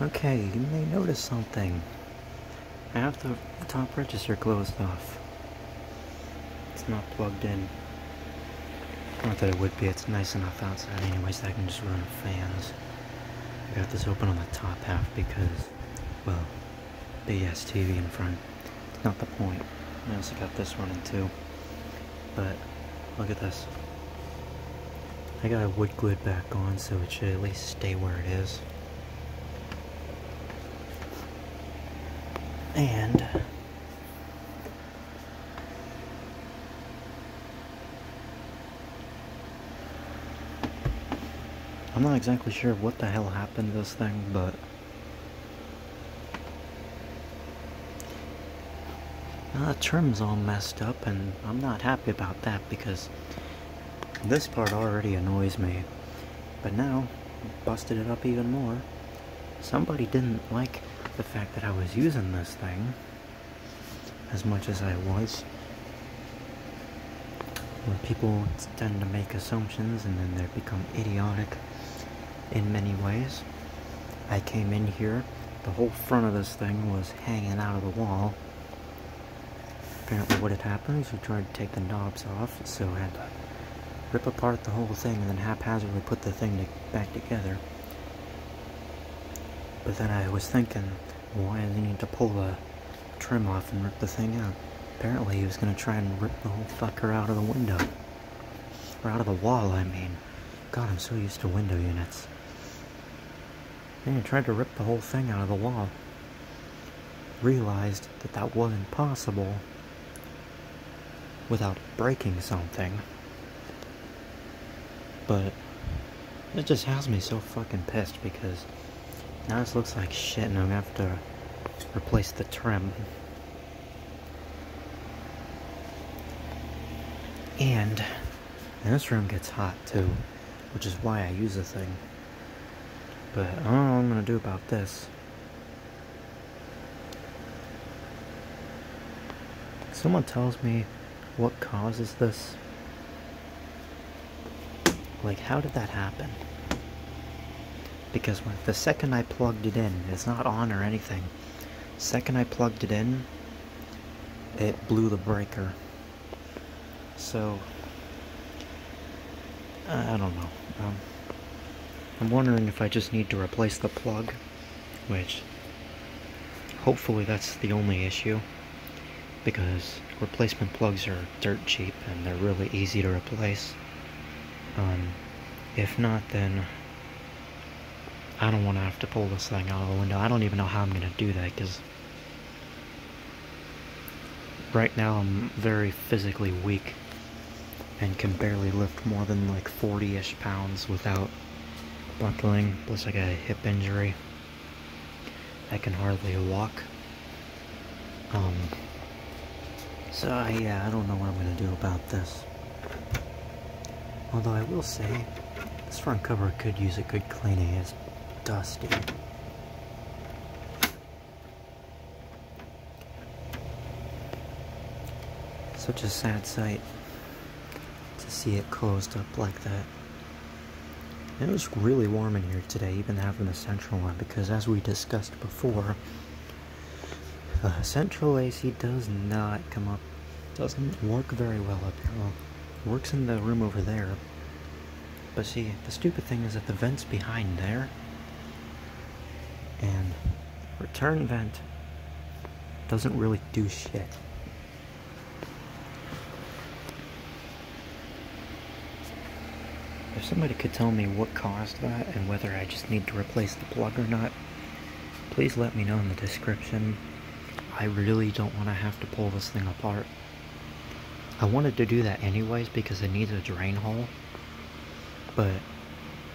Okay, you may notice something. I have the top register closed off. It's not plugged in. Not that it would be, it's nice enough outside anyways that I can just run fans. I got this open on the top half because, well, big ass TV in front. It's not the point. I also got this running too. But, look at this. I got a wood glued back on so it should at least stay where it is. And I'm not exactly sure what the hell happened to this thing, but the trim's all messed up, and I'm not happy about that because this part already annoys me. But now, busted it up even more. Somebody didn't like the fact that I was using this thing as much as I was. When people tend to make assumptions and then they become idiotic in many ways. I came in here, the whole front of this thing was hanging out of the wall. Apparently what had happened is we tried to take the knobs off, so I had to rip apart the whole thing and then haphazardly put the thing back together. But then I was thinking, why did he need to pull the trim off and rip the thing out? Apparently he was going to try and rip the whole fucker out of the window. Or out of the wall, I mean. God, I'm so used to window units. Then he tried to rip the whole thing out of the wall. Realized that that wasn't possible without breaking something. But it just has me so fucking pissed because now this looks like shit and I'm gonna have to replace the trim. And this room gets hot too, which is why I use the thing. But I don't know what I'm gonna do about this. Someone tells me what causes this. Like, how did that happen? Because the second I plugged it in, it's not on or anything. The second I plugged it in, it blew the breaker. So, I don't know. I'm wondering if I just need to replace the plug, which hopefully that's the only issue, because replacement plugs are dirt cheap and they're really easy to replace. If not, then I don't want to have to pull this thing out of the window. I don't even know how I'm going to do that, because right now I'm very physically weak and can barely lift more than like 40-ish pounds without buckling, plus I got a hip injury. I can hardly walk. So yeah, I don't know what I'm going to do about this. Although I will say, this front cover could use a good cleaning. It's dusty. Such a sad sight to see it closed up like that. It was really warm in here today, even having the central one, because as we discussed before, central AC does not come up, doesn't work very well up here. Well, it works in the room over there, but see, the stupid thing is that the vent's behind there, and return vent doesn't really do shit. If somebody could tell me what caused that and whether I just need to replace the plug or not, please let me know in the description. I really don't want to have to pull this thing apart. I wanted to do that anyways because it needs a drain hole, but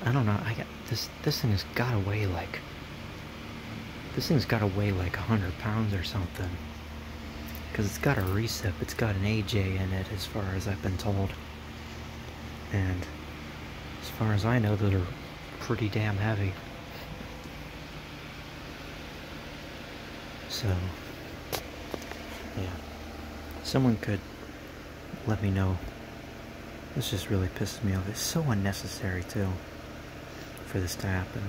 I don't know. I got this thing has got to weigh like 100 pounds or something, because it's got a recip. It's got an AJ in it, as far as I've been told, and as far as I know, those are pretty damn heavy. So, yeah. Someone could let me know. This just really pisses me off. It's so unnecessary, too, for this to happen.